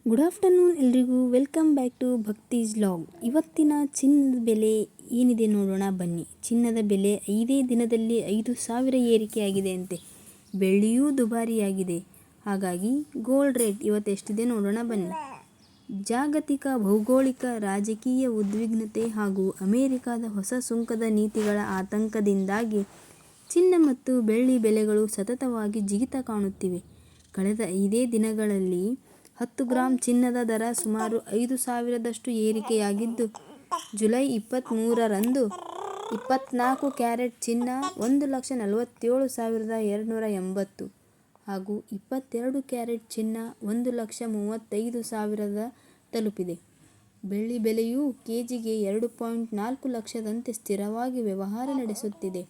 Good afternoon ಎಲ್ರಿಗೂ. Welcome back to Bhakti's vlog. ಇವತ್ತಿನ ಚಿನ್ನದ ಬೆಲೆ ಏನಿದೆ ನೋಡೋಣ ಬನ್ನಿ. ಚಿನ್ನದ ಬೆಲೆ 5 ದಿನದಲ್ಲಿ 5,000 ಏರಿಕೆಯಾಗಿದೆ ಅಂತೆ. ಬೆಳ್ಳಿಯೂ ದುಬಾರಿಯಾಗಿದೆ. ಹಾಗಾಗಿ ಗೋಲ್ಡ್ ರೇಟ್ ಇವತ್ತು ಎಷ್ಟಿದೆ ನೋಡೋಣ ಬನ್ನಿ. ಜಾಗತಿಕ ಭೌಗೋಳಿಕ ರಾಜಕೀಯ ಉದ್ವಿಗ್ನತೆ ಹಾಗೂ ಅಮೆರಿಕದ ಹೊಸ ಸುಂಕದ ನೀತಿಗಳ ಆತಂಕದಿಂದಾಗಿ ಚಿನ್ನ ಮತ್ತು ಬೆಳ್ಳಿ ಬೆಲೆಗಳು ಸತತವಾಗಿ ಜಿಗಿತ ಕಾಣುತ್ತಿವೆ. ಕಳೆದ 5 ದಿನಗಳಲ್ಲಿ 10 ಗ್ರಾಂ ಚಿನ್ನದ ದರ ಸುಮಾರು 5,000ದಷ್ಟು ಏರಿಕೆಯಾಗಿದ್ದು, ಜುಲೈ 23ರಂದು 24 ಕ್ಯಾರೆಟ್ ಚಿನ್ನ 1,47,280 ಹಾಗೂ 22 ಕ್ಯಾರೆಟ್ ಚಿನ್ನ 1,35,000 ತಲುಪಿದೆ. ಬೆಳ್ಳಿ ಬೆಲೆಯೂ ಕೆಜಿಗೆ 2.4 ಲಕ್ಷದಂತೆ ಸ್ಥಿರವಾಗಿ ವ್ಯವಹಾರ ನಡೆಸುತ್ತಿದೆ.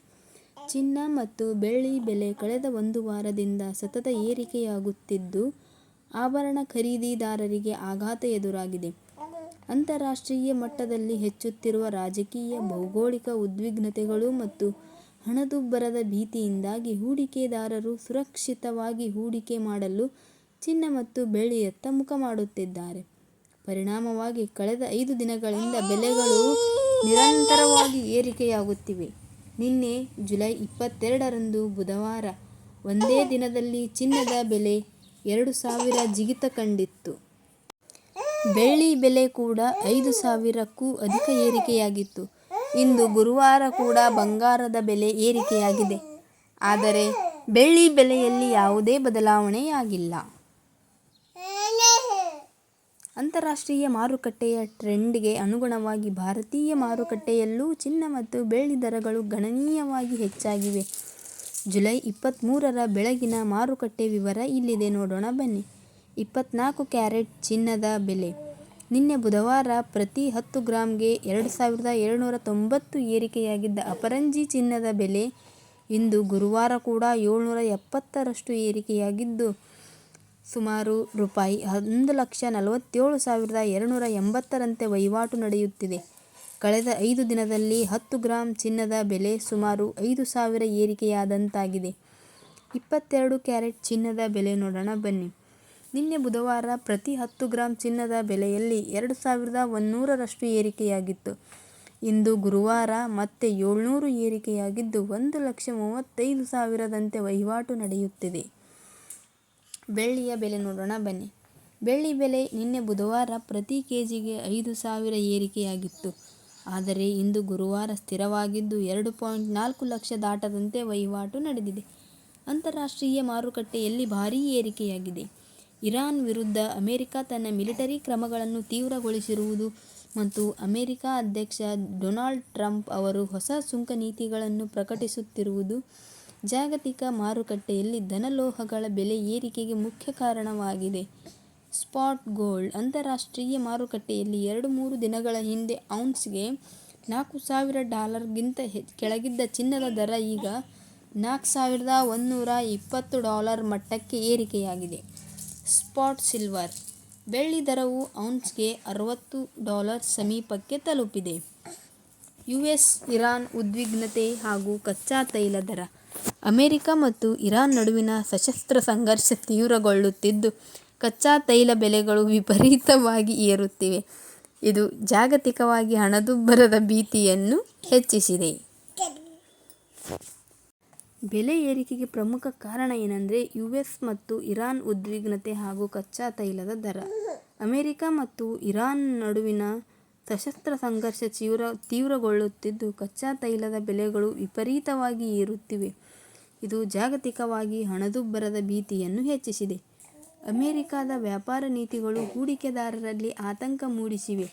ಚಿನ್ನ ಮತ್ತು ಬೆಳ್ಳಿ ಬೆಲೆ ಕಳೆದ ಒಂದು ವಾರದಿಂದ ಸತತ ಏರಿಕೆಯಾಗುತ್ತಿದ್ದು, ಆಭರಣ ಖರೀದಿದಾರರಿಗೆ ಆಘಾತ ಎದುರಾಗಿದೆ. ಅಂತಾರಾಷ್ಟ್ರೀಯ ಮಟ್ಟದಲ್ಲಿ ಹೆಚ್ಚುತ್ತಿರುವ ರಾಜಕೀಯ, ಭೌಗೋಳಿಕ ಉದ್ವಿಗ್ನತೆಗಳು ಮತ್ತು ಹಣದುಬ್ಬರದ ಭೀತಿಯಿಂದಾಗಿ ಹೂಡಿಕೆದಾರರು ಸುರಕ್ಷಿತವಾಗಿ ಹೂಡಿಕೆ ಮಾಡಲು ಚಿನ್ನ ಮತ್ತು ಬೆಳ್ಳಿಯತ್ತ ಮುಖ ಮಾಡುತ್ತಿದ್ದಾರೆ. ಪರಿಣಾಮವಾಗಿ ಕಳೆದ 5 ದಿನಗಳಿಂದ ಬೆಲೆಗಳು ನಿರಂತರವಾಗಿ ಏರಿಕೆಯಾಗುತ್ತಿವೆ. ನಿನ್ನೆ ಜುಲೈ 22ರಂದು ಬುಧವಾರ ಒಂದೇ ದಿನದಲ್ಲಿ ಚಿನ್ನದ ಬೆಲೆ 2,000 ಜಿಗಿತ ಕಂಡಿತ್ತು. ಬೆಳ್ಳಿ ಬೆಲೆ ಕೂಡ 5,000ಕ್ಕೂ ಅಧಿಕ ಏರಿಕೆಯಾಗಿತ್ತು. ಇಂದು ಗುರುವಾರ ಕೂಡ ಬಂಗಾರದ ಬೆಲೆ ಏರಿಕೆಯಾಗಿದೆ. ಆದರೆ ಬೆಳ್ಳಿ ಬೆಲೆಯಲ್ಲಿ ಯಾವುದೇ ಬದಲಾವಣೆಯಾಗಿಲ್ಲ. ಅಂತಾರಾಷ್ಟ್ರೀಯ ಮಾರುಕಟ್ಟೆಯ ಟ್ರೆಂಡ್ಗೆ ಅನುಗುಣವಾಗಿ ಭಾರತೀಯ ಮಾರುಕಟ್ಟೆಯಲ್ಲೂ ಚಿನ್ನ ಮತ್ತು ಬೆಳ್ಳಿ ದರಗಳು ಗಣನೀಯವಾಗಿ ಹೆಚ್ಚಾಗಿವೆ. ಜುಲೈ 23ರ ಬೆಳಗಿನ ಮಾರುಕಟ್ಟೆ ವಿವರ ಇಲ್ಲಿದೆ ನೋಡೋಣ ಬನ್ನಿ. 24 ಕ್ಯಾರೆಟ್ ಚಿನ್ನದ ಬೆಲೆ ನಿನ್ನೆ ಬುಧವಾರ ಪ್ರತಿ 10 ಗ್ರಾಂಗೆ 2,790 ಏರಿಕೆಯಾಗಿದ್ದ ಅಪರಂಜಿ ಚಿನ್ನದ ಬೆಲೆ ಇಂದು ಗುರುವಾರ ಕೂಡ 770ರಷ್ಟು ಏರಿಕೆಯಾಗಿದ್ದು, ಸುಮಾರು ರೂಪಾಯಿ 1,47,280ರಂತೆ ವಹಿವಾಟು ನಡೆಯುತ್ತಿದೆ. ಕಳೆದ 5 ದಿನದಲ್ಲಿ 10 ಗ್ರಾಂ ಚಿನ್ನದ ಬೆಲೆ ಸುಮಾರು 5,000 ಏರಿಕೆಯಾದಂತಾಗಿದೆ. 22 ಕ್ಯಾರೆಟ್ ಚಿನ್ನದ ಬೆಲೆ ನೋಡೋಣ ಬನ್ನಿ. ನಿನ್ನೆ ಬುಧವಾರ ಪ್ರತಿ 10 ಗ್ರಾಂ ಚಿನ್ನದ ಬೆಲೆಯಲ್ಲಿ 2,100ರಷ್ಟು ಏರಿಕೆಯಾಗಿತ್ತು. ಇಂದು ಗುರುವಾರ ಮತ್ತೆ 700 ಏರಿಕೆಯಾಗಿದ್ದು, 1,35,000ದಂತೆ ವಹಿವಾಟು ನಡೆಯುತ್ತಿದೆ. ಬೆಳ್ಳಿಯ ಬೆಲೆ ನೋಡೋಣ ಬನ್ನಿ. ಬೆಳ್ಳಿ ಬೆಲೆ ನಿನ್ನೆ ಬುಧವಾರ ಪ್ರತಿ ಕೆಜಿಗೆ 5,000 ಏರಿಕೆಯಾಗಿತ್ತು. ಆದರೆ ಇಂದು ಗುರುವಾರ ಸ್ಥಿರವಾಗಿದ್ದು 2.4 ಲಕ್ಷ ದಾಟದಂತೆ ವಹಿವಾಟು ನಡೆದಿದೆ. ಅಂತಾರಾಷ್ಟ್ರೀಯ ಮಾರುಕಟ್ಟೆಯಲ್ಲಿ ಭಾರೀ ಏರಿಕೆಯಾಗಿದೆ. ಇರಾನ್ ವಿರುದ್ಧ ಅಮೆರಿಕ ತನ್ನ ಮಿಲಿಟರಿ ಕ್ರಮಗಳನ್ನು ತೀವ್ರಗೊಳಿಸಿರುವುದು ಮತ್ತು ಅಮೆರಿಕ ಅಧ್ಯಕ್ಷ ಡೊನಾಲ್ಡ್ ಟ್ರಂಪ್ ಅವರು ಹೊಸ ಸುಂಕ ನೀತಿಗಳನ್ನು ಪ್ರಕಟಿಸುತ್ತಿರುವುದು ಜಾಗತಿಕ ಮಾರುಕಟ್ಟೆಯಲ್ಲಿ ಧನಲೋಹಗಳ ಬೆಲೆ ಏರಿಕೆಗೆ ಮುಖ್ಯ ಕಾರಣವಾಗಿದೆ. ಸ್ಪಾಟ್ ಗೋಲ್ಡ್ ಅಂತಾರಾಷ್ಟ್ರೀಯ ಮಾರುಕಟ್ಟೆಯಲ್ಲಿ 2-3 ದಿನಗಳ ಹಿಂದೆ ಔನ್ಸ್ಗೆ $4,000ಗಿಂತ ಕೆಳಗಿದ್ದ ಚಿನ್ನದ ದರ ಈಗ $4,120 ಮಟ್ಟಕ್ಕೆ ಏರಿಕೆಯಾಗಿದೆ. ಸ್ಪಾಟ್ ಸಿಲ್ವರ್ ಬೆಳ್ಳಿ ದರವು ಔನ್ಸ್ಗೆ $60 ಸಮೀಪಕ್ಕೆ ತಲುಪಿದೆ. ಯುಎಸ್-ಇರಾನ್ ಉದ್ವಿಗ್ನತೆ ಹಾಗೂ ಕಚ್ಚಾ ತೈಲ ದರ ಅಮೆರಿಕ ಮತ್ತು ಇರಾನ್ ನಡುವಿನ ಸಶಸ್ತ್ರ ಸಂಘರ್ಷ ತೀವ್ರಗೊಳ್ಳುತ್ತಿದ್ದು, ಕಚ್ಚಾ ತೈಲ ಬೆಲೆಗಳು ವಿಪರೀತವಾಗಿ ಏರುತ್ತಿವೆ. ಇದು ಜಾಗತಿಕವಾಗಿ ಹಣದುಬ್ಬರದ ಭೀತಿಯನ್ನು ಹೆಚ್ಚಿಸಿದೆ. ಬೆಲೆ ಏರಿಕೆಗೆ ಪ್ರಮುಖ ಕಾರಣ ಏನೆಂದರೆ ಯುಎಸ್ ಮತ್ತು ಇರಾನ್ ಉದ್ವಿಗ್ನತೆ ಹಾಗೂ ಕಚ್ಚಾ ತೈಲದ ದರ. ಅಮೆರಿಕ ಮತ್ತು ಇರಾನ್ ನಡುವಿನ ಸಶಸ್ತ್ರ ಸಂಘರ್ಷ ತೀವ್ರಗೊಳ್ಳುತ್ತಿದ್ದು, ಕಚ್ಚಾ ತೈಲದ ಬೆಲೆಗಳು ವಿಪರೀತವಾಗಿ ಏರುತ್ತಿವೆ. ಇದು ಜಾಗತಿಕವಾಗಿ ಹಣದುಬ್ಬರದ ಭೀತಿಯನ್ನು ಹೆಚ್ಚಿಸಿದೆ. ಅಮೆರಿಕದ ವ್ಯಾಪಾರ ನೀತಿಗಳು ಹೂಡಿಕೆದಾರರಲ್ಲಿ ಆತಂಕ ಮೂಡಿಸಿವೆ.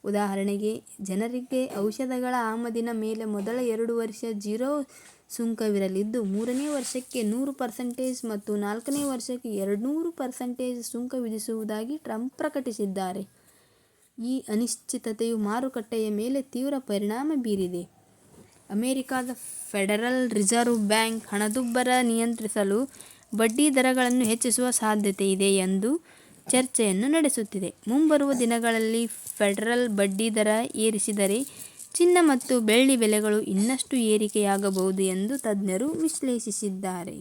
ಉದಾಹರಣೆಗೆ, ಜನರಿಗೆ ಔಷಧಗಳ ಆಮದಿನ ಮೇಲೆ ಮೊದಲ 2 ವರ್ಷ 0 ಸುಂಕವಿರಲಿದ್ದು, 3ನೇ ವರ್ಷಕ್ಕೆ 100% ಮತ್ತು 4ನೇ ವರ್ಷಕ್ಕೆ 200% ಸುಂಕ ವಿಧಿಸುವುದಾಗಿ ಟ್ರಂಪ್ ಪ್ರಕಟಿಸಿದ್ದಾರೆ. ಈ ಅನಿಶ್ಚಿತತೆಯು ಮಾರುಕಟ್ಟೆಯ ಮೇಲೆ ತೀವ್ರ ಪರಿಣಾಮ ಬೀರಿದೆ. ಅಮೆರಿಕದ ಫೆಡರಲ್ ರಿಸರ್ವ್ ಬ್ಯಾಂಕ್ ಹಣದುಬ್ಬರ ನಿಯಂತ್ರಿಸಲು ಬಡ್ಡಿ ದರಗಳನ್ನು ಹೆಚ್ಚಿಸುವ ಸಾಧ್ಯತೆ ಇದೆ ಎಂದು ಚರ್ಚೆಯನ್ನು ನಡೆಸುತ್ತಿದೆ. ಮುಂಬರುವ ದಿನಗಳಲ್ಲಿ ಫೆಡರಲ್ ಬಡ್ಡಿ ದರ ಏರಿಸಿದರೆ ಚಿನ್ನ ಮತ್ತು ಬೆಳ್ಳಿ ಬೆಲೆಗಳು ಇನ್ನಷ್ಟು ಏರಿಕೆಯಾಗಬಹುದು ಎಂದು ತಜ್ಞರು ವಿಶ್ಲೇಷಿಸಿದ್ದಾರೆ.